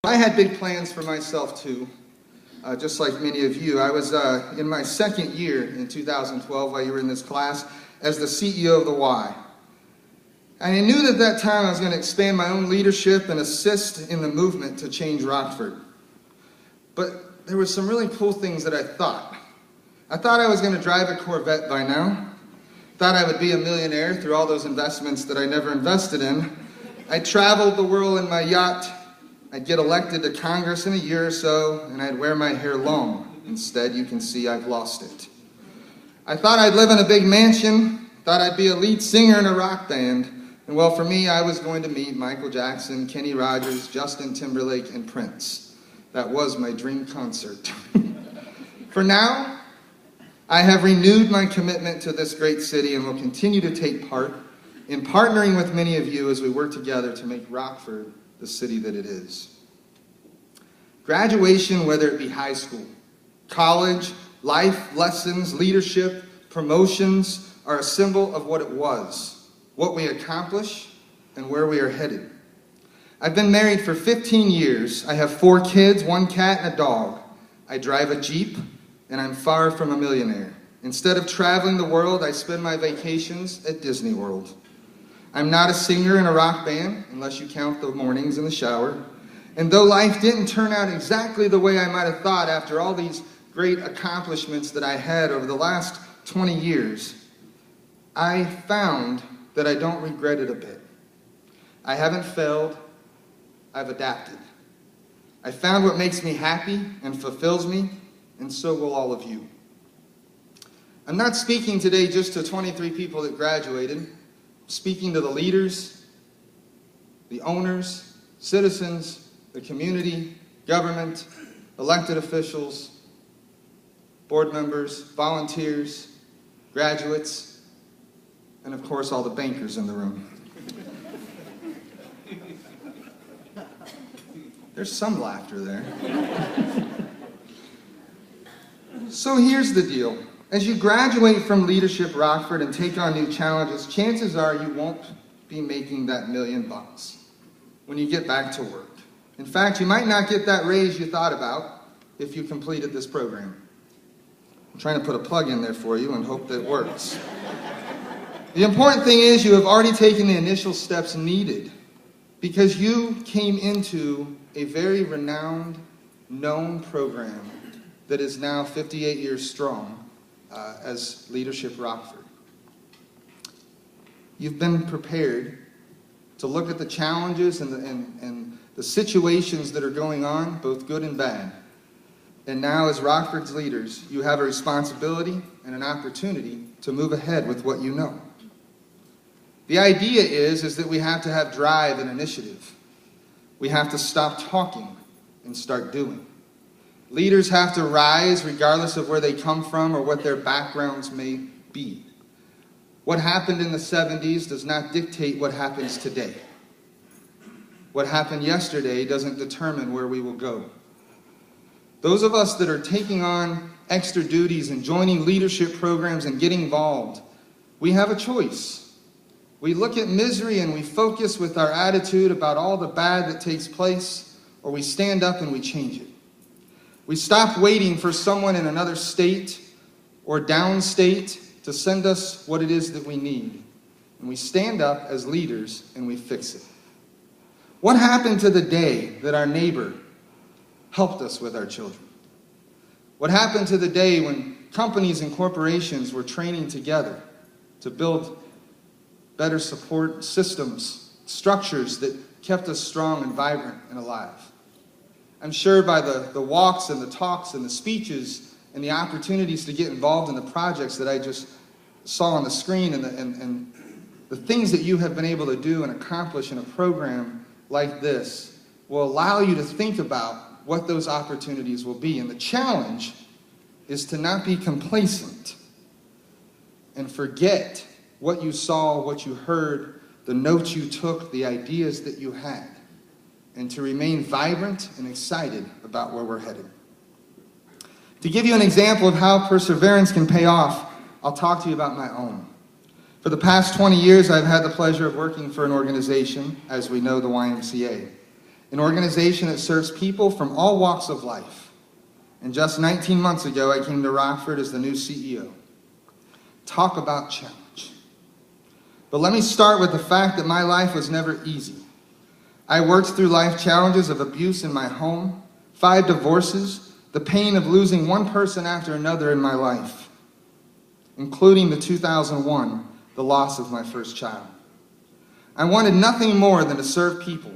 I had big plans for myself too, just like many of you. I was in my second year in 2012 while you were in this class as the CEO of the Y. And I knew at that time I was going to expand my own leadership and assist in the movement to change Rockford. But there were some really cool things that I thought. I thought I was going to drive a Corvette by now. Thought I would be a millionaire through all those investments that I never invested in. I traveled the world in my yacht. I'd get elected to Congress in a year or so, and I'd wear my hair long. Instead, you can see I've lost it. I thought I'd live in a big mansion, thought I'd be a lead singer in a rock band, and well, for me, I was going to meet Michael Jackson, Kenny Rogers, Justin Timberlake, and Prince. That was my dream concert. For now, I have renewed my commitment to this great city and will continue to take part in partnering with many of you as we work together to make Rockford the city that it is. Graduation, whether it be high school, college, life lessons, leadership, promotions, are a symbol of what it was, what we accomplish, and where we are headed. I've been married for 15 years. I have 4 kids, 1 cat, and a dog. I drive a Jeep, and I'm far from a millionaire. Instead of traveling the world, I spend my vacations at Disney World. I'm not a singer in a rock band, unless you count the mornings in the shower. And though life didn't turn out exactly the way I might have thought after all these great accomplishments that I had over the last 20 years, I found that I don't regret it a bit. I haven't failed, I've adapted. I found what makes me happy and fulfills me, and so will all of you. I'm not speaking today just to 23 people that graduated. Speaking to the leaders, the owners, citizens, the community, government, elected officials, board members, volunteers, graduates, and of course all the bankers in the room. There's some laughter there. So here's the deal. As you graduate from Leadership Rockford and take on new challenges, chances are you won't be making that $1 million when you get back to work. In fact, you might not get that raise you thought about if you completed this program. I'm trying to put a plug in there for you and hope that it works. The important thing is you have already taken the initial steps needed because you came into a very renowned, known program that is now 58 years strong. As Leadership Rockford. You've been prepared to look at the challenges and the situations that are going on, both good and bad. And now as Rockford's leaders, you have a responsibility and an opportunity to move ahead with what you know. The idea is that we have to have drive and initiative. We have to stop talking and start doing. Leaders have to rise regardless of where they come from or what their backgrounds may be. What happened in the 70s does not dictate what happens today. What happened yesterday doesn't determine where we will go. Those of us that are taking on extra duties and joining leadership programs and getting involved, we have a choice. We look at misery and we focus with our attitude about all the bad that takes place, or we stand up and we change it. We stop waiting for someone in another state or downstate to send us what it is that we need. And we stand up as leaders and we fix it. What happened to the day that our neighbor helped us with our children? What happened to the day when companies and corporations were training together to build better support systems, structures that kept us strong and vibrant and alive? I'm sure by the walks and the talks and the speeches and the opportunities to get involved in the projects that I just saw on the screen and the things that you have been able to do and accomplish in a program like this will allow you to think about what those opportunities will be. And the challenge is to not be complacent and forget what you saw, what you heard, the notes you took, the ideas that you had, and to remain vibrant and excited about where we're headed. To give you an example of how perseverance can pay off, I'll talk to you about my own. For the past 20 years, I've had the pleasure of working for an organization, as we know, the YMCA. an organization that serves people from all walks of life. And just 19 months ago, I came to Rockford as the new CEO. Talk about challenge. But let me start with the fact that my life was never easy. I worked through life challenges of abuse in my home, 5 divorces, the pain of losing one person after another in my life, including the 2001, the loss of my first child. I wanted nothing more than to serve people,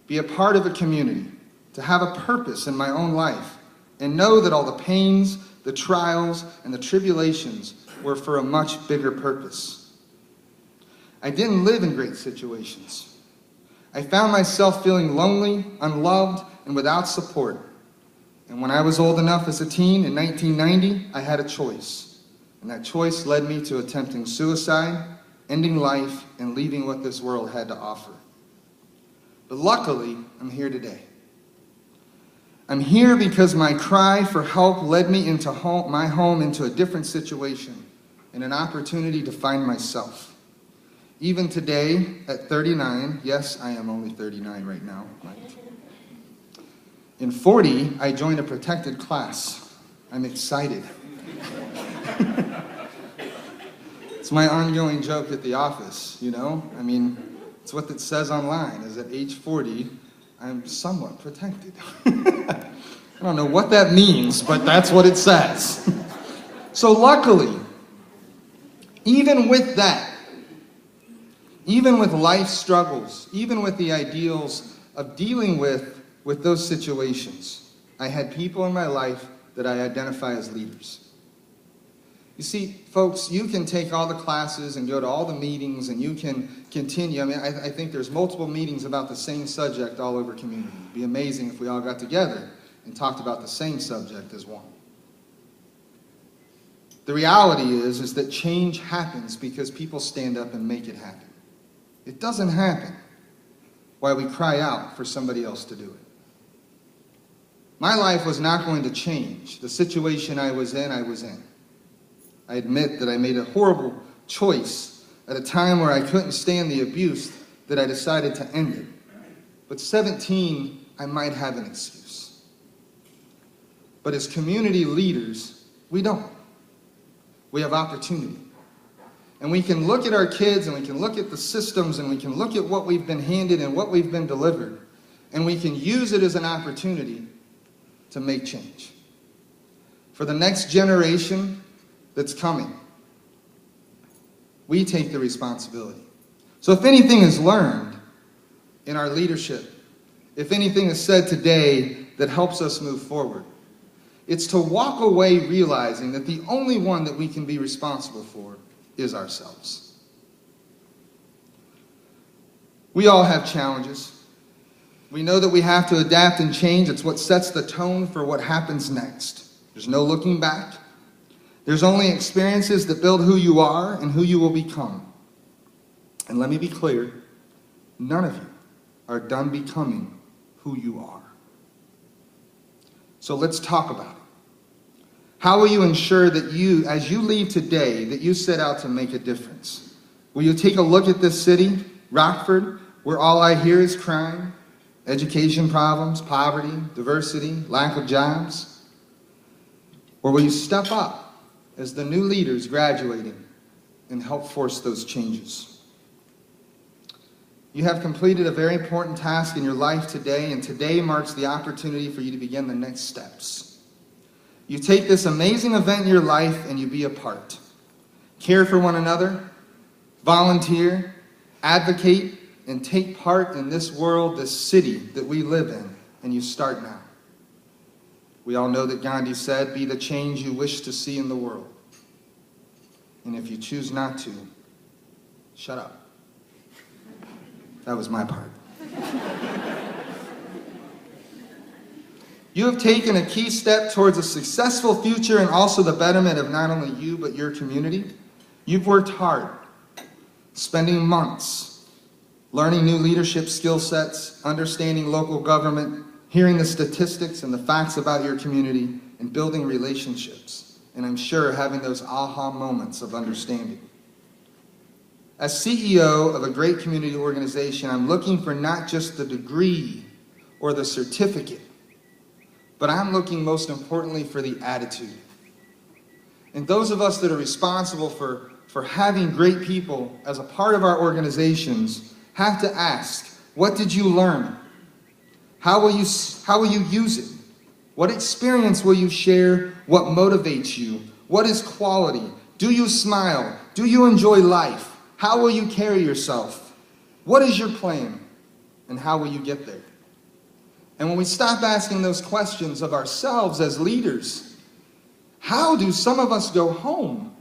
be a part of a community, to have a purpose in my own life, and know that all the pains, the trials, and the tribulations were for a much bigger purpose. I didn't live in great situations. I found myself feeling lonely, unloved, and without support. And when I was old enough as a teen in 1990, I had a choice. And that choice led me to attempting suicide, ending life, and leaving what this world had to offer. But luckily, I'm here today. I'm here because my cry for help led me into my home into a different situation and an opportunity to find myself. Even today, at 39, yes, I am only 39 right now. In 40, I joined a protected class. I'm excited. It's my ongoing joke at the office, you know? I mean, it's what it says online, is at age 40, I'm somewhat protected. I don't know what that means, but that's what it says. So luckily, even with that, even with life struggles, even with the ideals of dealing with those situations, I had people in my life that I identify as leaders. You see, folks, you can take all the classes and go to all the meetings and you can continue. I mean, I think there's multiple meetings about the same subject all over community. It'd be amazing if we all got together and talked about the same subject as one. The reality is that change happens because people stand up and make it happen. It doesn't happen while we cry out for somebody else to do it. My life was not going to change. The situation I was in, I was in. I admit that I made a horrible choice at a time where I couldn't stand the abuse that I decided to end it. But 17, I might have an excuse. But as community leaders, we don't. We have opportunity. And we can look at our kids and we can look at the systems and we can look at what we've been handed and what we've been delivered. And we can use it as an opportunity to make change. For the next generation that's coming, we take the responsibility. So if anything is learned in our leadership, if anything is said today that helps us move forward, it's to walk away realizing that the only one that we can be responsible for is ourselves. We all have challenges. We know that we have to adapt and change. It's what sets the tone for what happens next. There's no looking back. There's only experiences that build who you are and who you will become. And let me be clear, none of you are done becoming who you are. So let's talk about it. How will you ensure that you, as you leave today, that you set out to make a difference? Will you take a look at this city, Rockford, where all I hear is crime, education problems, poverty, diversity, lack of jobs? Or will you step up as the new leaders graduating and help force those changes? You have completed a very important task in your life today, and today marks the opportunity for you to begin the next steps. You take this amazing event in your life and you be a part. Care for one another, volunteer, advocate, and take part in this world, this city that we live in, and you start now. We all know that Gandhi said, "Be the change you wish to see in the world. And if you choose not to, shut up." That was my part. You have taken a key step towards a successful future and also the betterment of not only you, but your community. You've worked hard, spending months learning new leadership skill sets, understanding local government, hearing the statistics and the facts about your community, and building relationships. And I'm sure having those aha moments of understanding. As CEO of a great community organization, I'm looking for not just the degree or the certificate, but I'm looking most importantly for the attitude. And those of us that are responsible for having great people as a part of our organizations have to ask, what did you learn? How will you use it? What experience will you share? What motivates you? What is quality? Do you smile? Do you enjoy life? How will you carry yourself? What is your plan? And how will you get there? And when we stop asking those questions of ourselves as leaders, how do some of us go home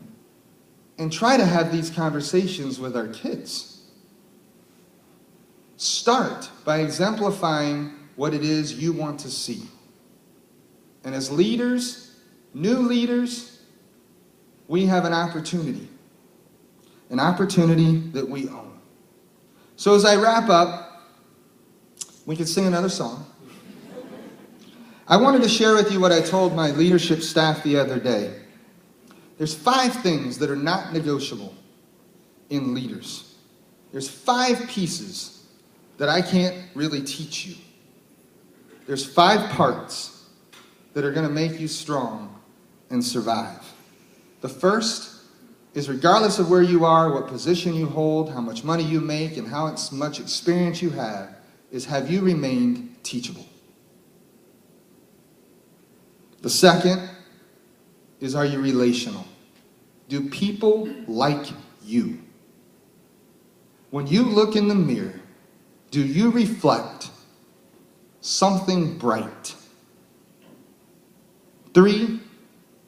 and try to have these conversations with our kids? Start by exemplifying what it is you want to see. And as leaders, new leaders, we have an opportunity that we own. So as I wrap up, we could sing another song. I wanted to share with you what I told my leadership staff the other day. There's 5 things that are not negotiable in leaders. There's 5 pieces that I can't really teach you. There's 5 parts that are going to make you strong and survive. The first is, regardless of where you are, what position you hold, how much money you make, and how much experience you have you remained teachable? The second is, are you relational? Do people like you? When you look in the mirror, do you reflect something bright? 3,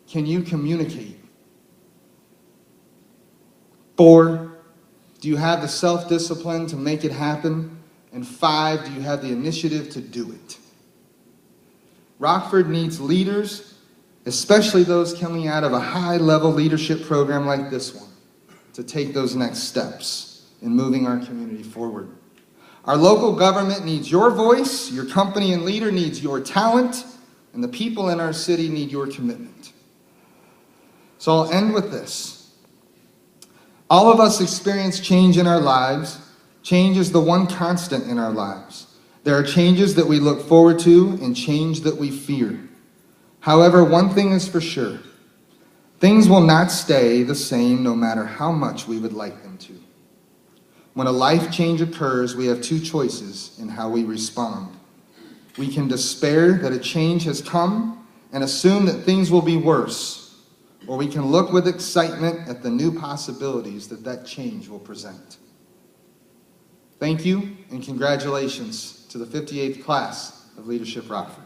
can you communicate? 4, do you have the self-discipline to make it happen? And 5, do you have the initiative to do it? Rockford needs leaders, especially those coming out of a high-level leadership program like this one, to take those next steps in moving our community forward. Our local government needs your voice, your company and leader needs your talent, and the people in our city need your commitment. So I'll end with this. All of us experience change in our lives. Change is the one constant in our lives. There are changes that we look forward to and change that we fear. However, one thing is for sure. Things will not stay the same no matter how much we would like them to. When a life change occurs, we have 2 choices in how we respond. We can despair that a change has come and assume that things will be worse, or we can look with excitement at the new possibilities that change will present. Thank you, and congratulations to the 58th class of Leadership Rockford.